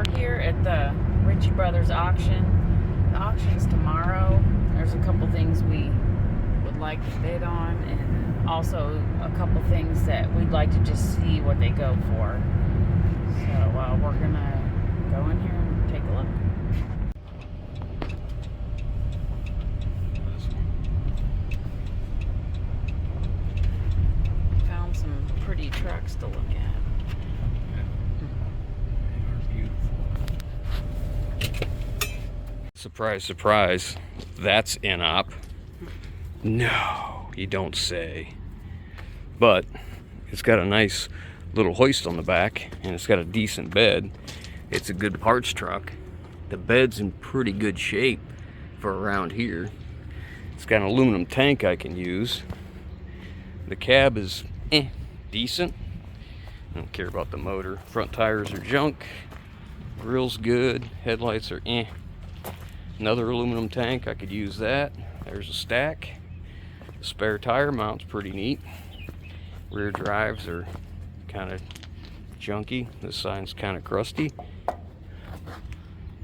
we're here at the Ritchie Brothers auction. The auction's tomorrow. There's a couple things we would like to bid on, and also a couple things that we'd like to just see what they go for. So we're gonna go in here and take a look. Found some pretty trucks to look at. Surprise, surprise, that's INOP. No, you don't say. But it's got a nice little hoist on the back, and it's got a decent bed. It's a good parts truck. The bed's in pretty good shape for around here. It's got an aluminum tank I can use. The cab is decent. I don't care about the motor. Front tires are junk. Grill's good. Headlights are Another aluminum tank, I could use that. There's a stack. The spare tire mount's pretty neat. Rear drives are kind of junky. This side's kind of crusty.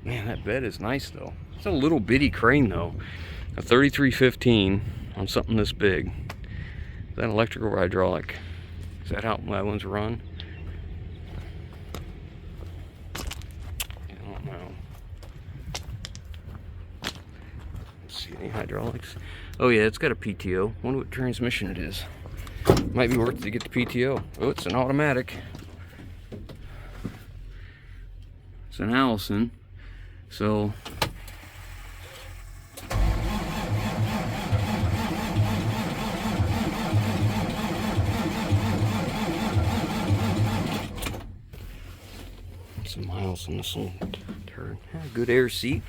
Man, that bed is nice though. It's a little bitty crane though. A 3315 on something this big. Is that electrical or hydraulic? Is that how that one's run? I don't know. See any hydraulics? Oh yeah, it's got a PTO. Wonder what transmission it is. Might be worth it to get the PTO. Oh, it's an automatic. It's an Allison. So some miles on this little turn. Yeah, good air seat.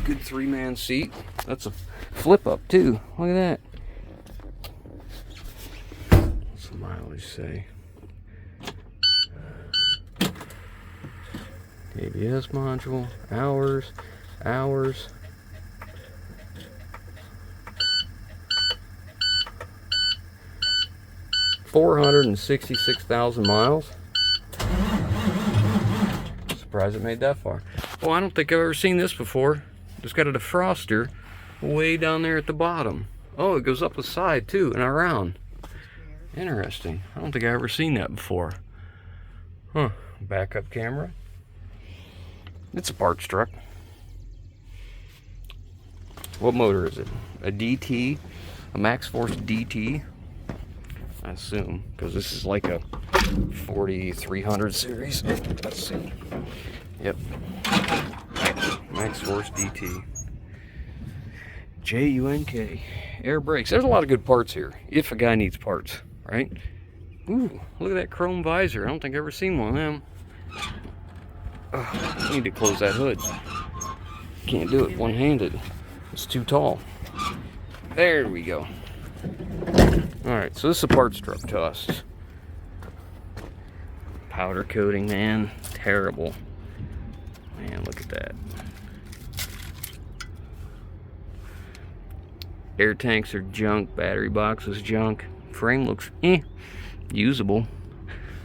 Good 3-man seat. That's a flip up too. Look at that. What's the mileage say? ABS module. Hours. 466,000 miles. Surprised it made that far. Oh, I don't think I've ever seen this before. It's got a defroster way down there at the bottom. Oh, it goes up the side too and around. Interesting. I don't think I've ever seen that before. Huh. Backup camera. It's a parts truck. What motor is it? A DT? A Max Force DT? I assume, because this is like a 4300 series. Let's see. Yep. Max Force DT. JUNK. Air brakes. There's a lot of good parts here, if a guy needs parts, right? Ooh, look at that chrome visor. I don't think I've ever seen one of them. I need to close that hood. Can't do it one-handed. It's too tall. There we go. Alright, so this is a parts truck to us. Powder coating, man. Terrible. Man, look at that. Air tanks are junk. Battery box is junk. Frame looks usable.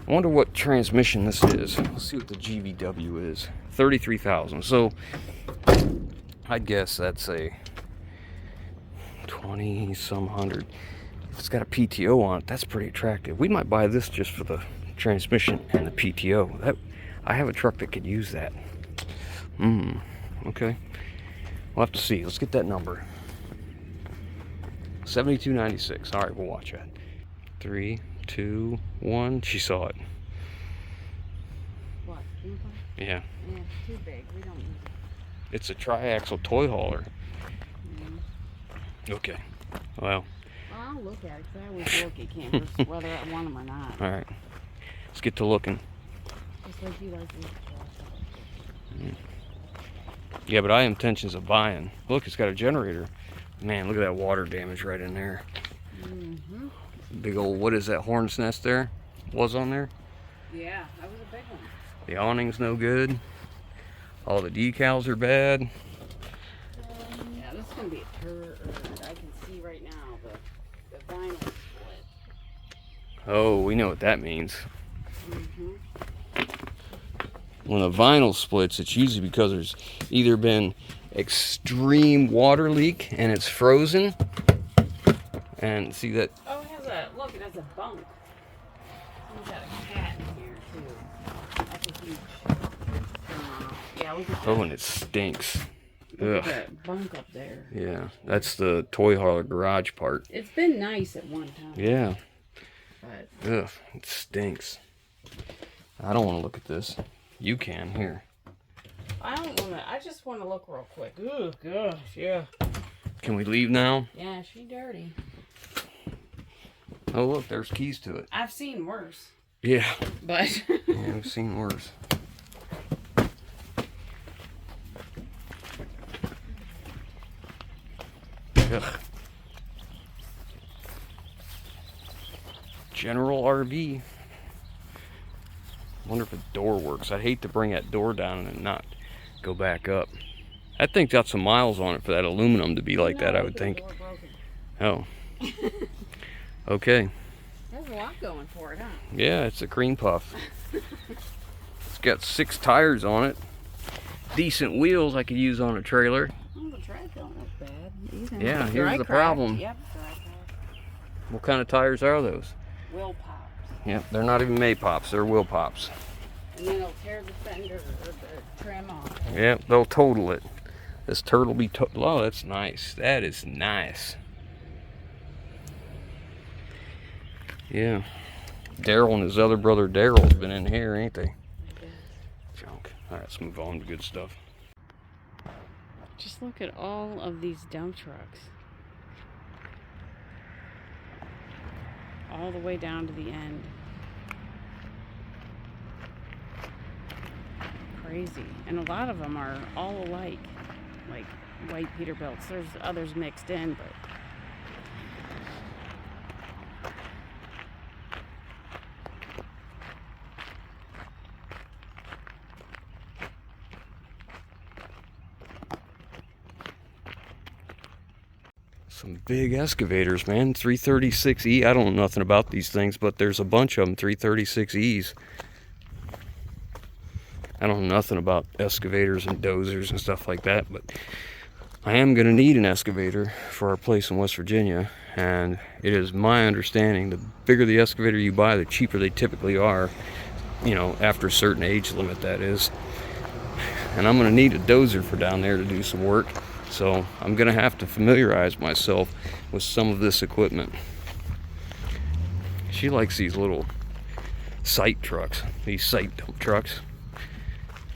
I wonder what transmission this is. Let's see what the GVW is. 33,000. So I'd guess that's a 20-some hundred. If it's got a PTO on it, that's pretty attractive. We might buy this just for the transmission and the PTO. I have a truck that could use that. Okay. We'll have to see. Let's get that number. 7296. All right, we'll watch that. 3, 2, 1. She saw it. What? Yeah. Yeah, it's too big. We don't use it. It's a triaxle toy hauler. Okay. Well, I'll look at it, because I always look at campers, whether I want them or not. all right. Let's get to looking. Just like you like these trucks. Yeah, but I have intentions of buying. Look, it's got a generator. Man, look at that water damage right in there. Big old, what is that, hornet's nest there? Was on there? Yeah, that was a big one. The awning's no good. All the decals are bad. Yeah, this is going to be a turd. I can see right now the vinyl split. Oh, we know what that means. when the vinyl splits, it's usually because there's either been extreme water leak and it's frozen. And see that? Oh, it has a, look, it has a bunk. We've got a cat in here too. That's a huge yeah, look at that. Oh, and it stinks. Look Ugh. at that bunk up there. Yeah, that's the toy hauler garage part. It's been nice at one time. Yeah. But Ugh, it stinks. I don't want to look at this. You can, here. I don't want to, I just want to look real quick. Oh, gosh, yeah. Can we leave now? Yeah, she dirty. Oh, look, there's keys to it. I've seen worse. Yeah. But Yeah, we've seen worse. Ugh. General RV. Wonder if the door works. I'd hate to bring that door down and not go back up. I think got some miles on it for that aluminum to be like that, I would think. Oh. Okay. There's a lot going for it, huh? Yeah, it's a cream puff. It's got 6 tires on it. Decent wheels I could use on a trailer. Oh, the tread don't look bad either. Yeah, here's Dry the cracked. problem. Yep, dry cracked. What kind of tires are those? Wheel pops. Yep, they're not even May Pops, they're Wheel Pops. And then it'll tear the fender or the trim off. Yep, they'll total it. This turtle be oh, that's nice. That is nice. Yeah. Daryl and his other brother Daryl's been in here, ain't they? Junk. Alright, let's move on to good stuff. Just look at all of these dump trucks. All the way down to the end. Crazy. And a lot of them are all alike. Like white Peterbilts. There's others mixed in, but some big excavators, man. 336E. I don't know nothing about these things, but there's a bunch of them 336Es. I don't know nothing about excavators and dozers and stuff like that, but I am going to need an excavator for our place in West Virginia, and it is my understanding the bigger the excavator you buy, the cheaper they typically are, you know, after a certain age limit, that is. And I'm going to need a dozer for down there to do some work, so I'm going to have to familiarize myself with some of this equipment. She likes these little site trucks, these site dump trucks.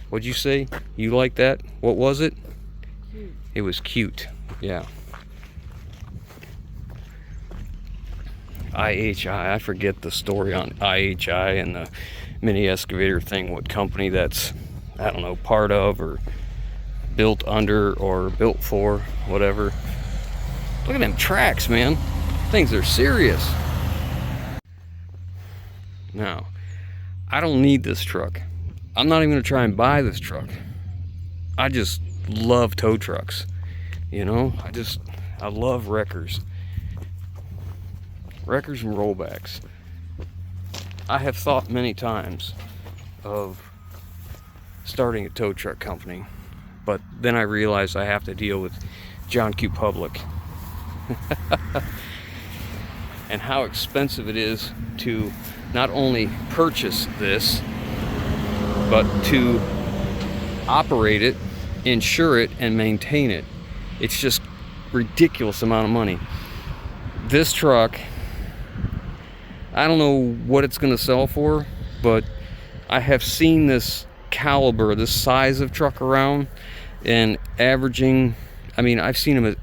What'd you say? You like that? What was it? cute. It was cute. Yeah. IHI. I forget the story on IHI and the mini excavator thing. What company that's, I don't know, part of or built under or built for, whatever. Look at them tracks, man. Things are serious. Now, I don't need this truck. I'm not even going to try and buy this truck. I just love tow trucks. You know, I love wreckers. Wreckers and rollbacks. I have thought many times of starting a tow truck company, but then I realized I have to deal with John Q. Public. And how expensive it is to not only purchase this, but to operate it, insure it, and maintain it. It's just ridiculous amount of money. This truck, I don't know what it's going to sell for, but I have seen this caliber, this size of truck around, and averaging, I mean, I've seen them at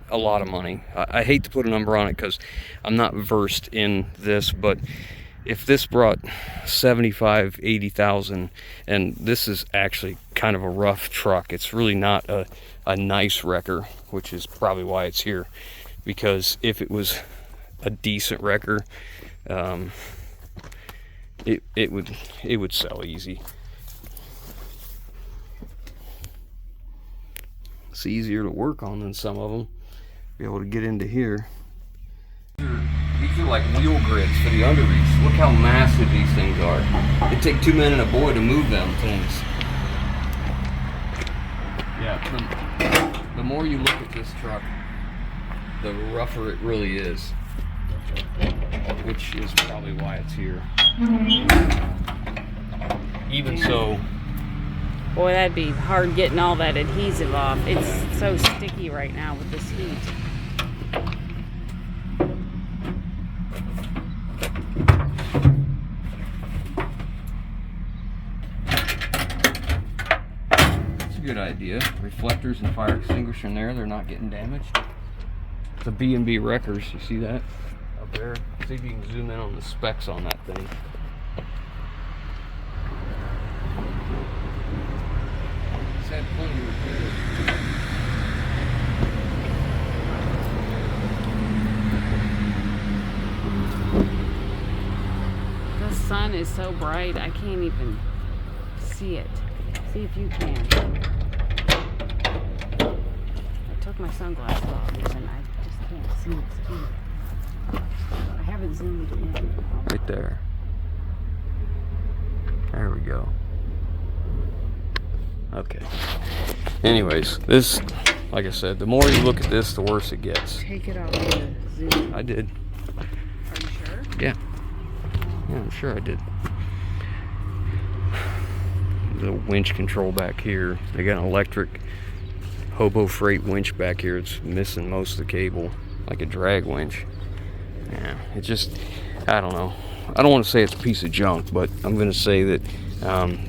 a lot of money. I hate to put a number on it because I'm not versed in this, but if this brought 75, 80,000, and this is actually kind of a rough truck, it's really not a nice wrecker, which is probably why it's here, because if it was a decent wrecker, it would sell easy. It's easier to work on than some of them. Be able to get into here. You These are like wheel grids for the underreach. Look how massive these things are. It take 2 men and a boy to move them things. Yeah, the more you look at this truck, the rougher it really is. Which is probably why it's here. Even so... Boy, that'd be hard getting all that adhesive off. It's so sticky right now with this heat. That's a good idea. Reflectors and fire extinguisher in there, they're not getting damaged. It's a B&B Wreckers, you see that up there? See if you can zoom in on the specs on that thing. It's had plenty of repairs. The sun is so bright, I can't even see it. See if you can. I took my sunglasses off and I just can't see it. I haven't zoomed in. Right there. There we go. Okay. Anyways, this, like I said, the more you look at this, the worse it gets. Take it off the zoom. I did. Are you sure? Yeah. Yeah, I'm sure I did. The winch control back here. They got an electric hobo freight winch back here. It's missing most of the cable, like a drag winch. Yeah, it just, I don't know. I don't want to say it's a piece of junk, but I'm going to say that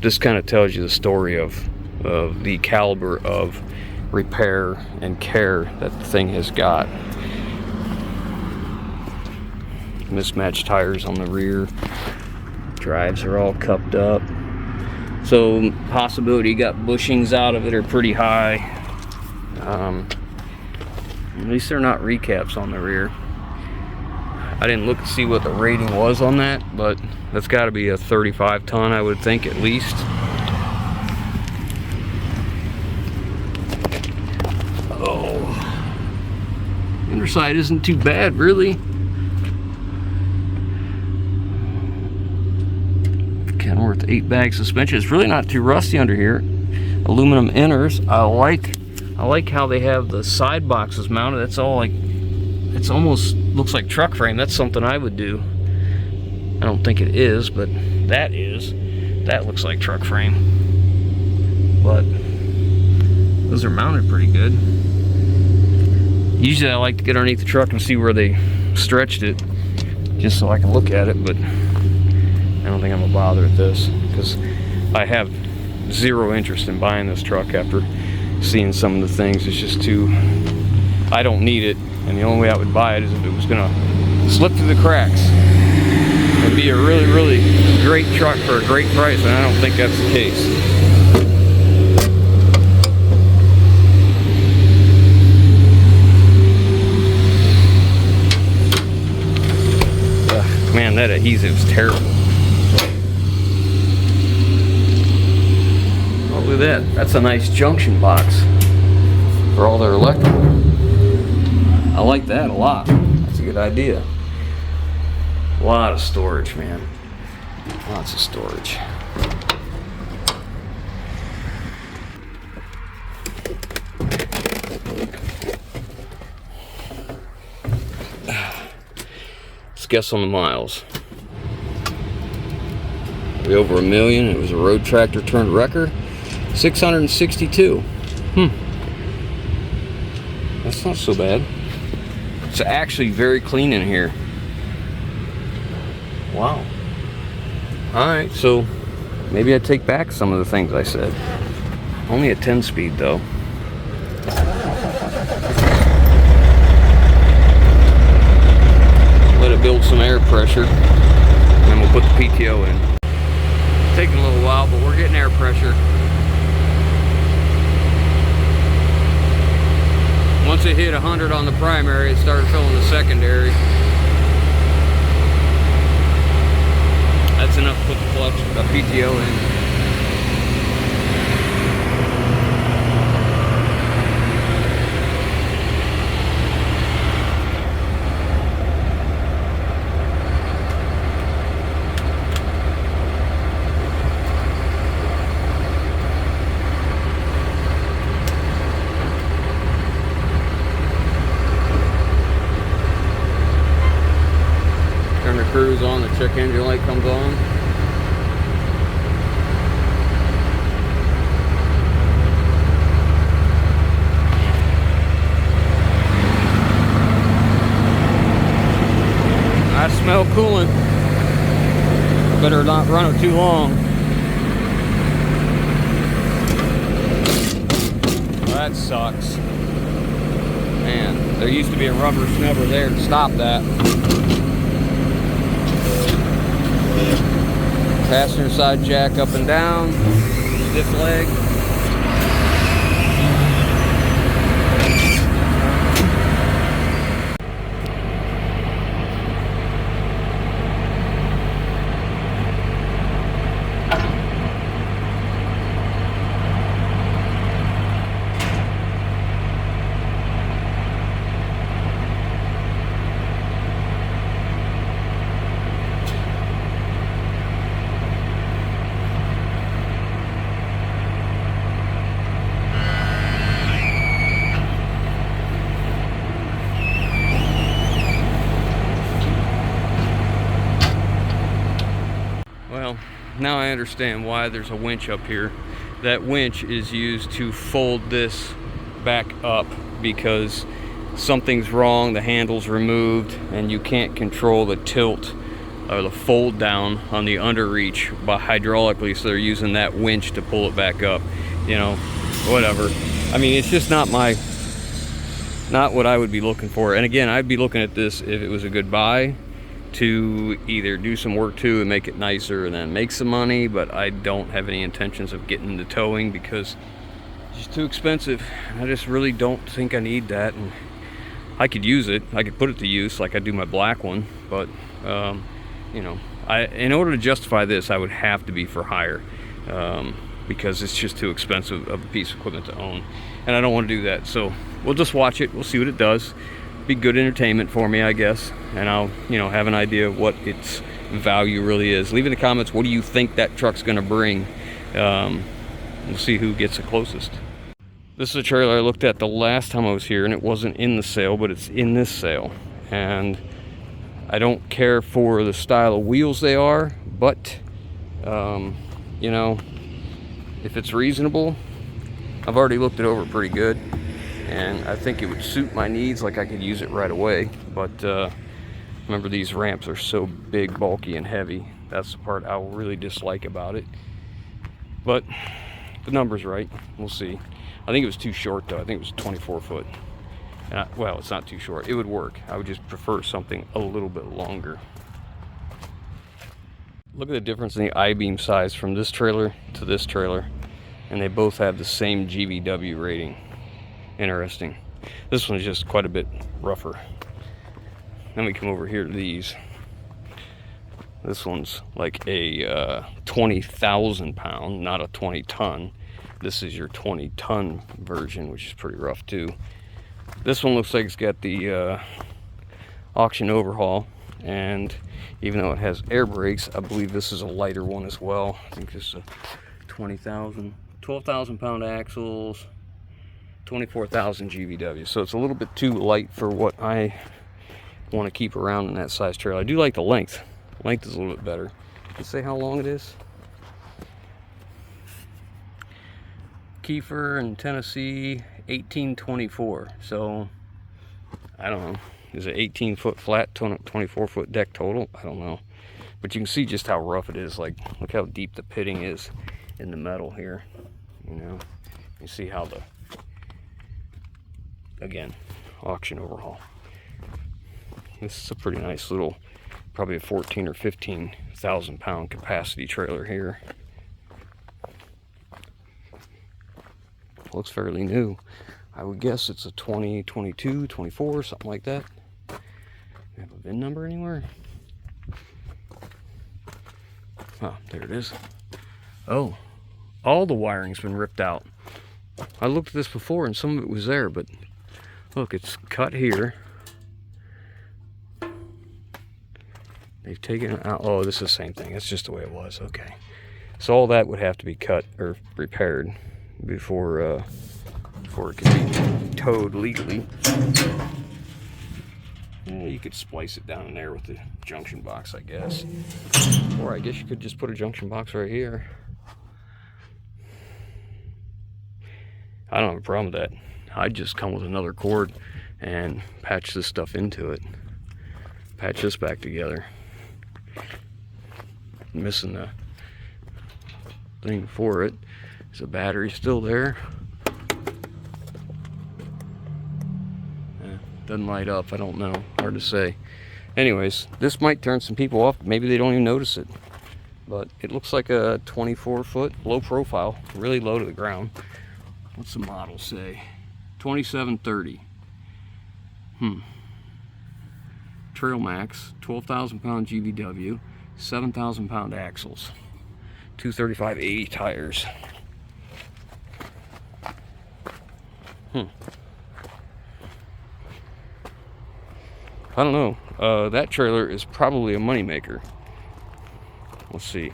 this kind of tells you the story of the caliber of repair and care that the thing has got. Mismatched tires on the rear. Drives are all cupped up. So possibility you got bushings out of it are pretty high. At least they're not recaps on the rear. I didn't look to see what the rating was on that, but that's got to be a 35 ton, I would think, at least. Oh, underside isn't too bad, really. Kenworth 8-bag suspension. It's really not too rusty under here. Aluminum inners. I like how they have the side boxes mounted. That's all like, it's almost looks like truck frame. That's something I would do. I don't think it is, but that looks like truck frame. But those are mounted pretty good. Usually I like to get underneath the truck and see where they stretched it, just so I can look at it, but I don't think I'm gonna bother with this because I have zero interest in buying this truck after seeing some of the things. It's just too, I don't need it, and the only way I would buy it is if it was gonna slip through the cracks and be a really, really great truck for a great price, and I don't think that's the case. Ugh, man, that adhesive's terrible. Oh, look at that. That's a nice junction box for all their electrical. I like that a lot. That's a good idea. A lot of storage, man. Lots of storage. Let's guess on the miles. Way over 1 million. It was a road tractor turned wrecker. 662. That's not so bad. It's actually very clean in here. Wow. Alright, so maybe I take back some of the things I said. Only a 10-speed though. Let it build some air pressure, and then we'll put the PTO in. It's taking a little while, but we're getting air pressure. Once it hit 100 on the primary, it started filling the secondary. That's enough to put the clutch, the PTO in. check engine light comes on. I smell coolant. Better not run it too long. Well, that sucks. Man, there used to be a rubber snubber there to stop that. Passenger side jack up and down. Stiff leg. Well, now I understand why there's a winch up here. That winch is used to fold this back up because something's wrong, the handle's removed, and you can't control the tilt or the fold down on the underreach by hydraulically, so they're using that winch to pull it back up. You know, whatever. I mean, it's just not what I would be looking for. And again, I'd be looking at this if it was a good buy, to either do some work to and make it nicer and then make some money, but I don't have any intentions of getting into towing because it's just too expensive. I just really don't think I need that, and I could use it. I could put it to use like I do my black one, but you know, in order to justify this, I would have to be for hire because it's just too expensive of a piece of equipment to own, and I don't want to do that. So we'll just watch it. We'll see what it does. Be good entertainment for me, I guess, and I'll, you know, have an idea of what its value really is. Leave in the comments, what do you think that truck's gonna bring? We'll see who gets the closest. This is a trailer I looked at the last time I was here, and it wasn't in the sale, but it's in this sale. And I don't care for the style of wheels they are, but you know, if it's reasonable, I've already looked it over pretty good. And I think it would suit my needs, like I could use it right away. But remember, these ramps are so big, bulky, and heavy. That's the part I really dislike about it. But the number's right. We'll see. I think it was too short, though. I think it was 24 foot. And well, it's not too short. It would work. I would just prefer something a little bit longer. Look at the difference in the I-beam size from this trailer to this trailer. And they both have the same GVW rating. Interesting. This one's just quite a bit rougher. Then we come over here to these. This one's like a 20,000 pound, not a 20 ton. This is your 20 ton version, which is pretty rough too. This one looks like it's got the auction overhaul, and even though it has air brakes, I believe this is a lighter one as well. I think this is a 12,000 pound axles, 24,000 GVW. So it's a little bit too light for what I want to keep around in that size trailer. I do like the length. Length is a little bit better. Let's say how long it is. Kiefer in Tennessee, 1824. So I don't know. Is it 18 foot flat, 24 foot deck total? I don't know. But you can see just how rough it is. Like, look how deep the pitting is in the metal here. You know, you see how the, again, auction overhaul. This is a pretty nice little, probably a 14 or 15,000 pound capacity trailer here. Looks fairly new. I would guess it's a 2022, 24, something like that. Do we have a VIN number anywhere? Oh, there it is. Oh, all the wiring's been ripped out. I looked at this before and some of it was there, but look, it's cut here. They've taken it out. Oh, this is the same thing. That's just the way it was. Okay. So all that would have to be cut or repaired before it can be towed legally. Yeah, you could splice it down in there with the junction box, I guess. Or I guess you could just put a junction box right here. I don't have a problem with that. I'd just come with another cord and patch this stuff into it. Patch this back together. Missing the thing for it. Is the battery still there? Doesn't light up, I don't know. Hard to say. Anyways, this might turn some people off. Maybe they don't even notice it. But it looks like a 24-foot, low profile, really low to the ground. What's the model say? 2730. Trail Max, 12,000 pound GVW, 7,000 pound axles, 235/80 tires. I don't know. That trailer is probably a moneymaker. Let's see.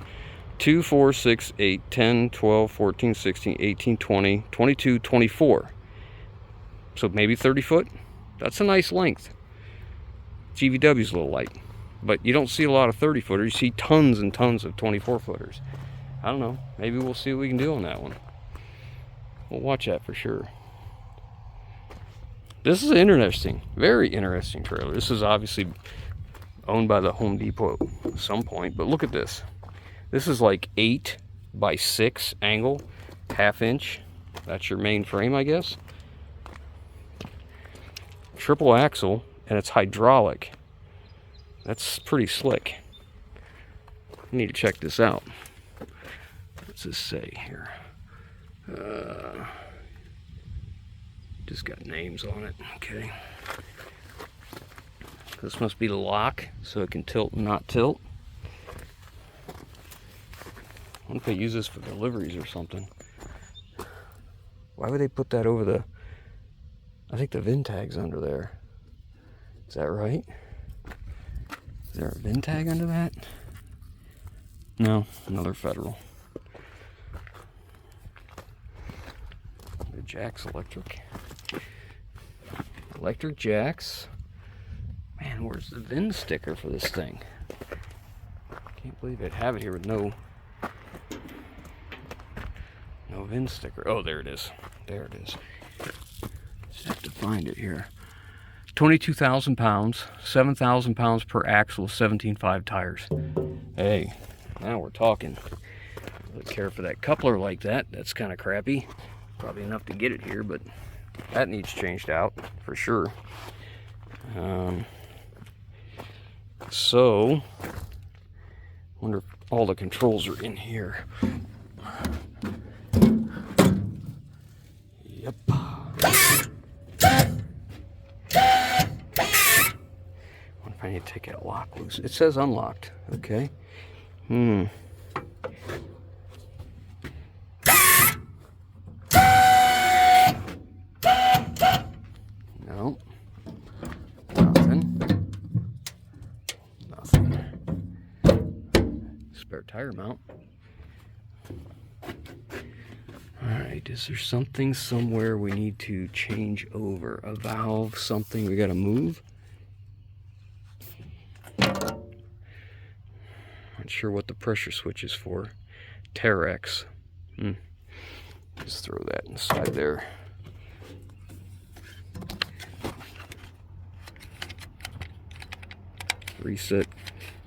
2, 4, 6, 8, 10, 12, 14, 16, 18, 20, 22, 24. So maybe 30 foot. That's a nice length. GVW's a little light. But you don't see a lot of 30 footers. You see tons and tons of 24 footers. I don't know. Maybe we'll see what we can do on that one. We'll watch that for sure. This is interesting. Very interesting trailer. This is obviously owned by the Home Depot at some point. But look at this. This is like 8 by 6 angle, 1/2 inch. That's your main frame, I guess. Triple axle, and it's hydraulic. That's pretty slick. I need to check this out. What's this say here? Just got names on it. Okay. This must be the lock, so it can tilt and not tilt. I wonder if they use this for deliveries or something. Why would they put that over the... I think the VIN tag's under there. Is that right? Is there a VIN tag under that? No, another Federal. The jacks electric. Electric jacks. Man, where's the VIN sticker for this thing? Can't believe they'd have it here with no VIN sticker. Oh, there it is. There it is. Just have to find it here. 22,000 pounds, 7,000 pounds per axle, 17.5 tires. Hey, now we're talking. I don't care for that coupler like that. That's kind of crappy. Probably enough to get it here, but that needs changed out for sure. So, wonder if all the controls are in here. Yep. What if I need to take that lock loose? It says unlocked. Okay. No. Nothing. Nothing. Spare tire mount. Alright, is there something somewhere we need to change over? A valve, something we gotta move? Not sure what the pressure switch is for. Terex. Just throw that inside there. Reset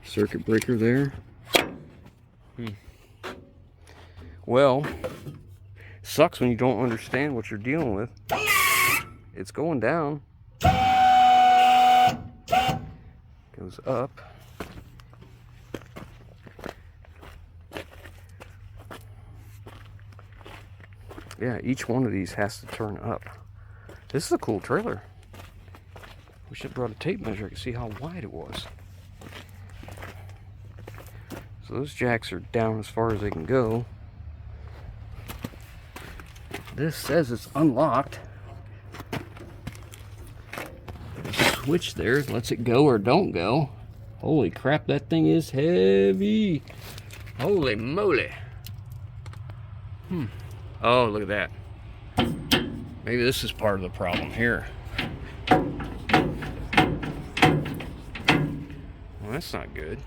circuit breaker there. Well, sucks when you don't understand what you're dealing with. It's going down. Goes up. Yeah, each one of these has to turn up. This is a cool trailer. We should have brought a tape measure to see how wide it was. So those jacks are down as far as they can go. This says it's unlocked. There's a switch there, lets it go or don't go. Holy crap, that thing is heavy. Holy moly. Oh, look at that. Maybe this is part of the problem here. Well, That's not good.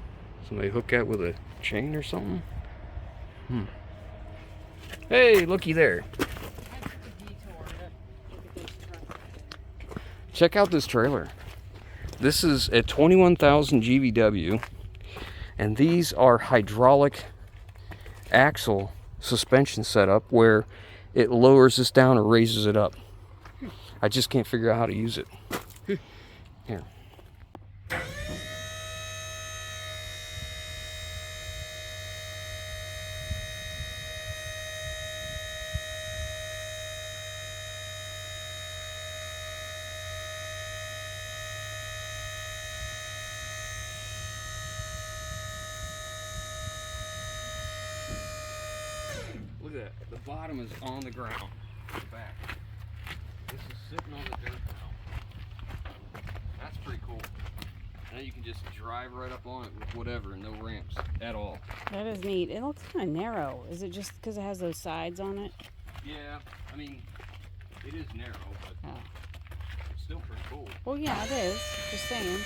Somebody hook that with a chain or something? Hey, looky there. Check out this trailer. This is a 21,000 GVW, and these are hydraulic axle suspension setup where it lowers this down or raises it up. I just can't figure out how to use it. Here. Look at that. The bottom is on the ground. The back. This is sitting on the dirt now. That's pretty cool. Now you can just drive right up on it with whatever and no ramps at all. That is neat. It looks kind of narrow. Is it just because it has those sides on it? Yeah, I mean, it is narrow, but Oh. it's still pretty cool. Well, yeah, it is. Just saying.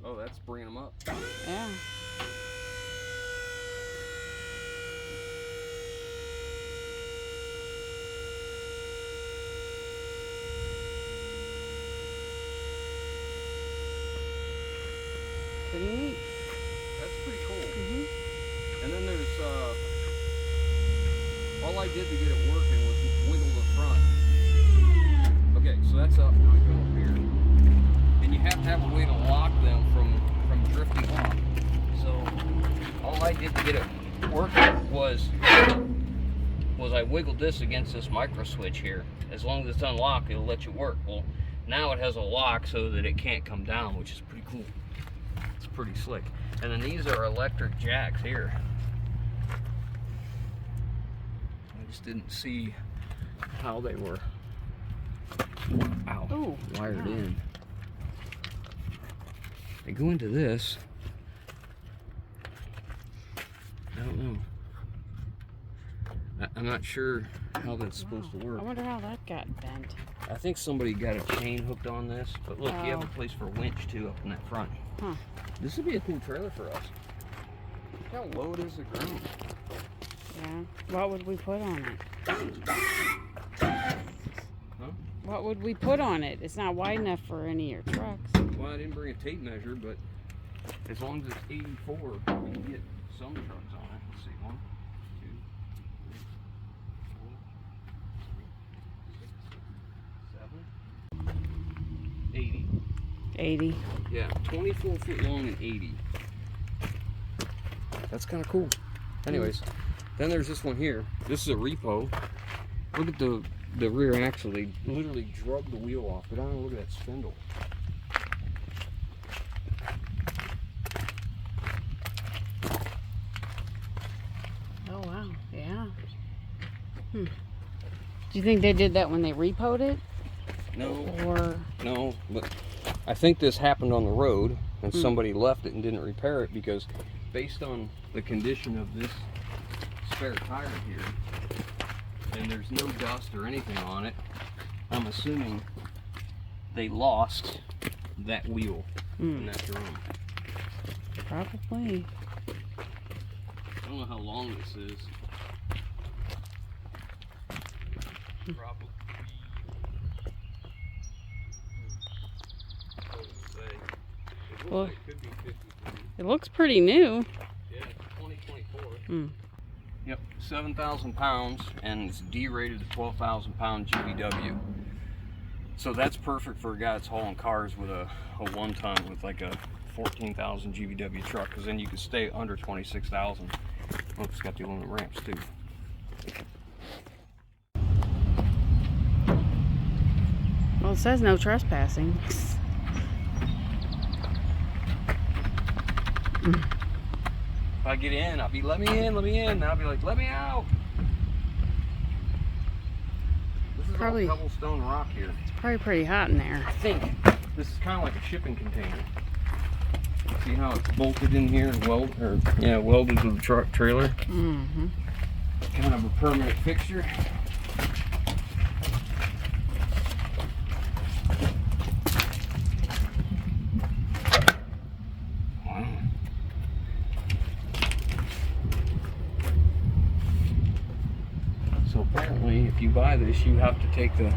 Oh, that's bringing them up. Yeah. Pretty neat. That's pretty cool. Mm-hmm. And then there's, all I did to get it working was wiggle the front. Okay, so that's up. Now I go up here. And you have to have a way to lock them from drifting off. So all I did to get it working was I wiggled this against this micro switch here. As long as it's unlocked, it'll let you work. Well, now it has a lock so that it can't come down, which is pretty cool. It's pretty slick. And then these are electric jacks here. I just didn't see how they were wired in. They go into this. I don't know. I'm not sure how that's supposed to work. I wonder how that got bent. I think somebody got a chain hooked on this, but look, you have a place for a winch too up in that front. Huh. This would be a cool trailer for us. Look how low it is to the ground. Yeah. What would we put on it? Huh? What would we put on it? It's not wide enough for any of your trucks. Well, I didn't bring a tape measure, but as long as it's 84, we can get some trucks on it. Let's see, 1, 2, 3, 4, 5, 6, 7, 80. 80. Yeah, 24 foot long and 80. That's kind of cool. Anyways, then there's this one here. This is a repo. Look at the rear axle. They literally drug the wheel off. But I don't know, look at that spindle. Oh, wow. Yeah. Do you think they did that when they repoed it? No. Or... No, but I think this happened on the road and somebody left it and didn't repair it because based on the condition of this spare tire here, and there's no dust or anything on it, I'm assuming they lost that wheel in that drum. Probably. I don't know how long this is. Probably. It looks Well, like it could be 53. It looks pretty new. Yeah, 2024. Yep, 7,000 pounds, and it's D-rated to 12,000 pound GVW. So that's perfect for a guy that's hauling cars with a 1-ton with like a 14,000 GVW truck, because then you can stay under 26,000. Oh, it's got the aluminum ramps too. Well, it says no trespassing. If I get in, I'll be, let me in, and I'll be like, let me out. This is Probably all cobblestone rock here. It's probably pretty hot in there. I think this is kind of like a shipping container. See how it's bolted in here and welded to the truck trailer? Mm-hmm. Kind of a permanent fixture. apparently, if you buy this, you have to take the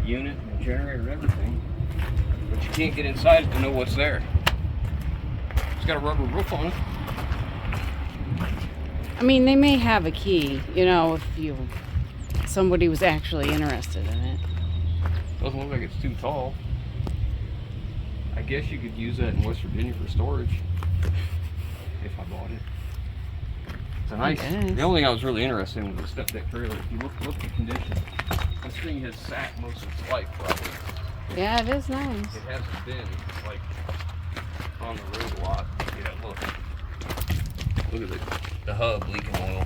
unit and the generator and everything. But you can't get inside it to know what's there. It's got a rubber roof on it. I mean, they may have a key, you know, if somebody was actually interested in it. Doesn't look like it's too tall. I guess you could use that in West Virginia for storage. If I bought it. It's a nice. The only thing I was really interested in was the step deck trailer. If you look at the condition, this thing has sat most of its life probably. Yeah, it is nice. It hasn't been like on the road a lot. Yeah, look at the hub leaking oil.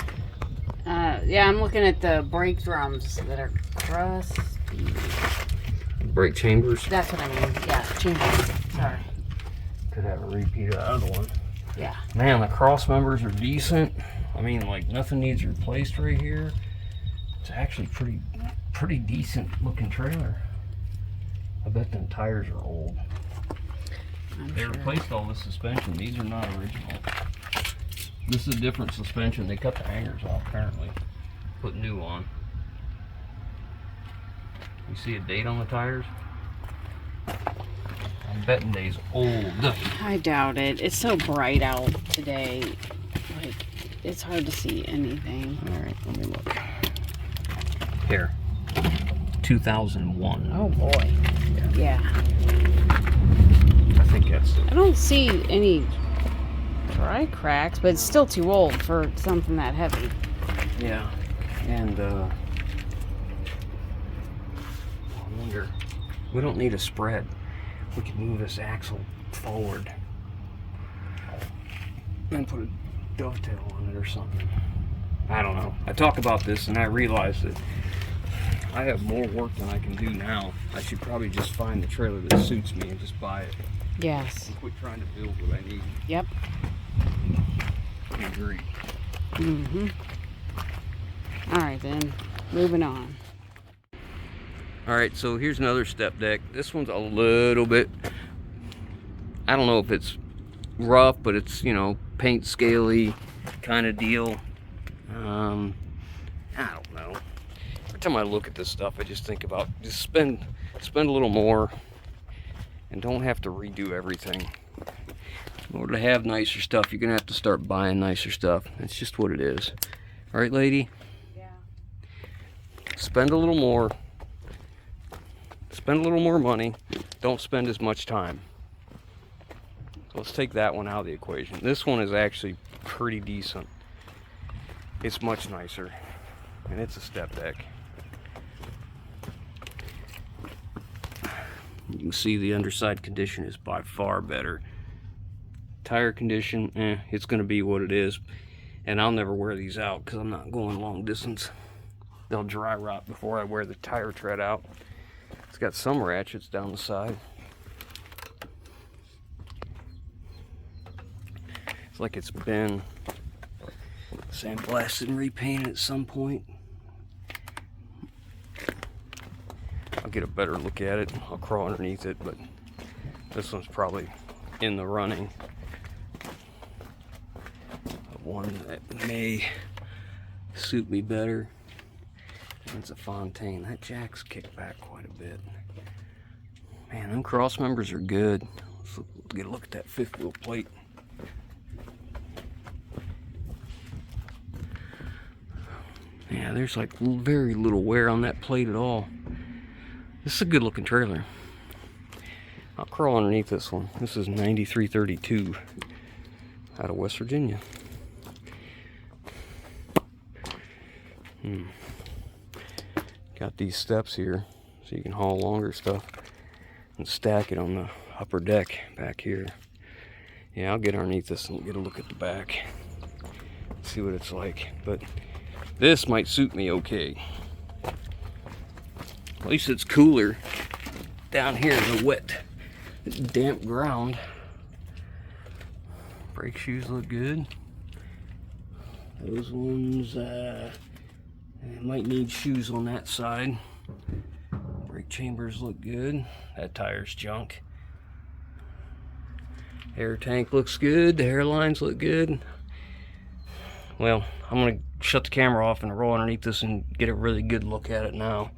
Yeah, I'm looking at the brake drums that are crusty. Brake chambers. That's what I mean. Yeah, chambers. Sorry. Could have a repeat of the other one. Yeah. Man, the cross members are decent. I mean, like nothing needs replaced right here. It's actually pretty decent looking trailer. I bet them tires are old. They replaced all the suspension. These are not original. This is a different suspension. They cut the hangers off apparently. Put new on. You see a date on the tires? I'm betting they's old. I doubt it. It's so bright out today. Like, it's hard to see anything. Alright, let me look. Here. 2001. Oh boy. Yeah. I think that's it. I don't see any dry cracks, but it's still too old for something that heavy. Yeah. And I wonder, we don't need a spread. We could move this axle forward and put a dovetail on it or something. I don't know. I talk about this and I realize that I have more work than I can do now. I should probably just find the trailer that suits me and just buy it. Yes. And quit trying to build what I need. Yep. I agree. Mm-hmm. All right then, moving on. All right, so here's another step deck. This one's a little bit, I don't know if it's rough, but it's, you know, paint scaly kind of deal. I don't know. Every time I look at this stuff, I just think about just spend a little more and don't have to redo everything. In order to have nicer stuff, you're gonna have to start buying nicer stuff. That's just what it is. All right, lady? Yeah. Spend a little more. Spend a little more money. Don't spend as much time. Let's take that one out of the equation. This one is actually pretty decent. It's much nicer. And it's a step deck. You can see the underside condition is by far better. Tire condition, it's going to be what it is. And I'll never wear these out because I'm not going long distance. They'll dry rot before I wear the tire tread out. It's got some ratchets down the side. It's like it's been sandblasted and repainted at some point. I'll get a better look at it. I'll crawl underneath it, but this one's probably in the running of one that may suit me better. It's a Fontaine. That jack's kicked back quite a bit. Man, them cross members are good. Let's get a look at that fifth wheel plate. Yeah, there's like very little wear on that plate at all. This is a good looking trailer. I'll crawl underneath this one. This is 9332 out of West Virginia. Got these steps here so you can haul longer stuff and stack it on the upper deck back here. Yeah, I'll get underneath this and get a look at the back, see what it's like. But this might suit me okay. At least it's cooler down here in the wet, damp ground. Brake shoes look good. Those ones, might need shoes on that side. Brake chambers look good. That tire's junk. Air tank looks good. The hairlines look good. well, I'm gonna shut the camera off and roll underneath this and get a really good look at it now.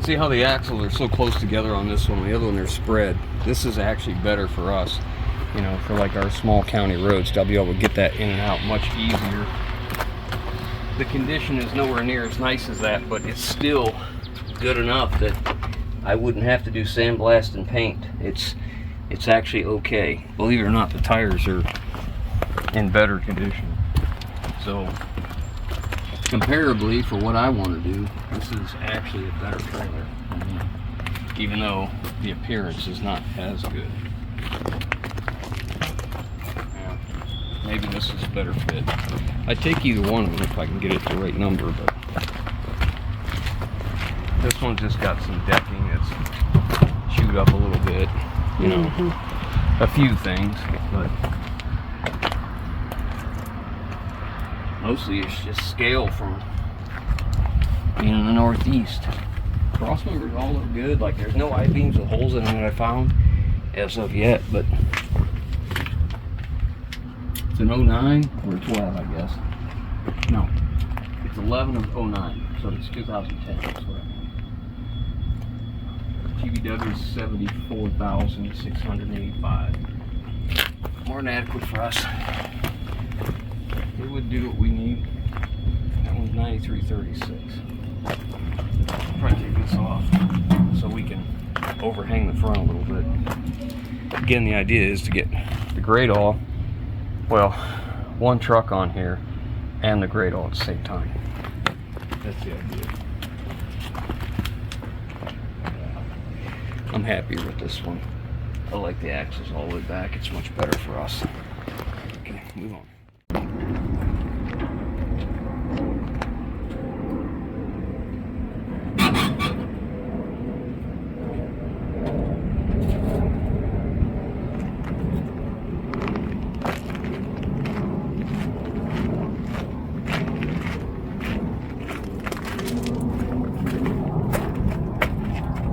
See how the axles are so close together on this one? The other one, they're spread. This is actually better for us, you know, for like our small county roads, to be able to get that in and out much easier. The condition is nowhere near as nice as that, but it's still good enough that I wouldn't have to do sandblast and paint. It's actually okay. Believe it or not, the tires are in better condition. So comparably, for what I want to do, this is actually a better trailer. Even though the appearance is not as good. Yeah, maybe this is a better fit. I'd take either one of them if I can get it the right number, but this one's just got some decking that's chewed up a little bit, you know, a few things, but mostly it's just scale from being in the Northeast. Cross members all look good. Like, there's no I-beams with holes in them that I found as of yet, but it's an 09 or a 12, I guess. No, it's 11 of 09, so it's 2010. That's what I mean. GVW is 74,685. More than adequate for us. It would do what we need. That one's 9336. Probably take this off so we can overhang the front a little bit. Again, the idea is to get the grade all, well, one truck on here and the grade all at the same time. That's the idea. I'm happy with this one. I like the axles all the way back. It's much better for us. Okay, move on.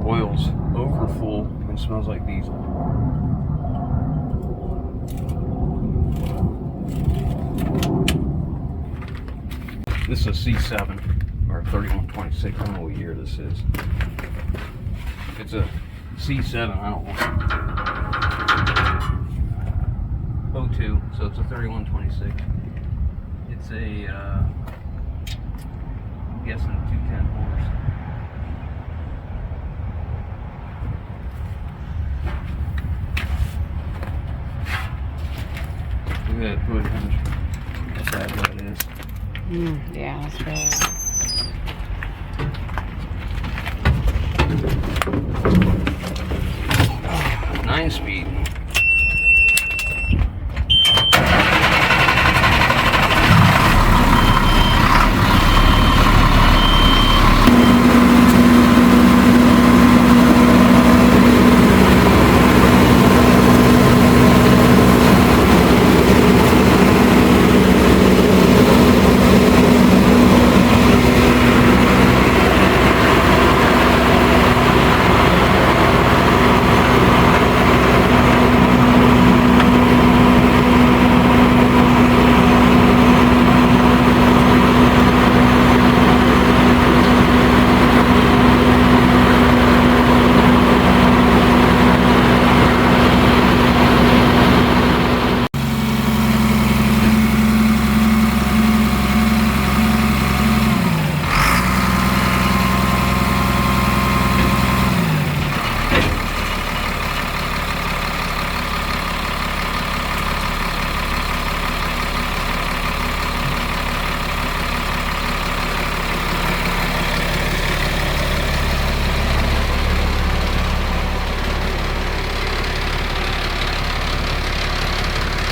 Oil's over full and smells like diesel. This is a C7 or a 3126. I don't know what year this is. If it's a C7, I don't want it. 02, so it's a 3126. It's a, I'm guessing a 210 horse. Look at that hood hinge. That's bad what it is. Yeah, that's bad. 9-speed.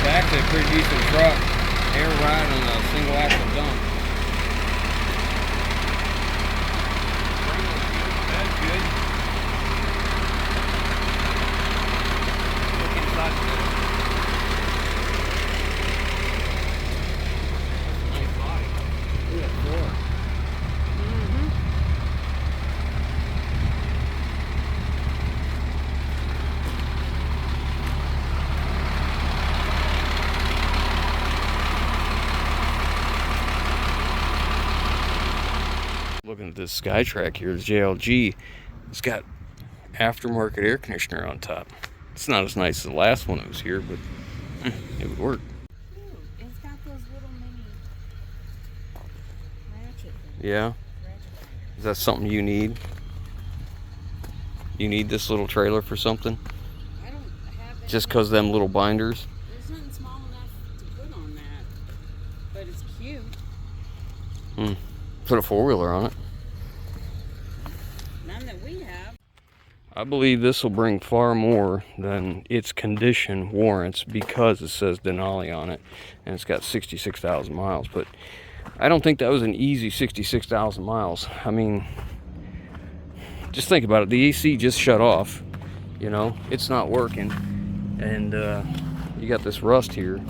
Actually a pretty decent truck. Air ride on a single axle dump. That's good. Look inside the middle. Nice body. Look at that floor. Looking at this SkyTrak here, this JLG. It's got aftermarket air conditioner on top. It's not as nice as the last one that was here, but it would work. Ooh, it's got those little mini ratchet things. Yeah. Ratchet things. Is that something you need? You need this little trailer for something? I don't have that. Just because them little binders? There's nothing small enough to put on that, but it's cute. Put a four-wheeler on it. None that we have. I believe this will bring far more than its condition warrants because it says Denali on it and it's got 66,000 miles. But I don't think that was an easy 66,000 miles. I mean, just think about it. The AC just shut off. You know, it's not working. And you got this rust here.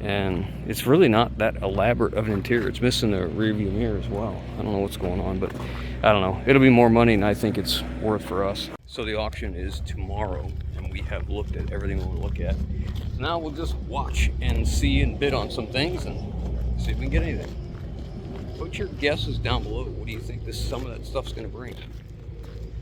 And it's really not that elaborate of an interior. It's missing the rear view mirror as well. I don't know what's going on, but I don't know. It'll be more money than I think it's worth for us. So the auction is tomorrow, and we have looked at everything we want to look at. Now we'll just watch and see and bid on some things and see if we can get anything. Put your guesses down below. What do you think some of that stuff's going to bring?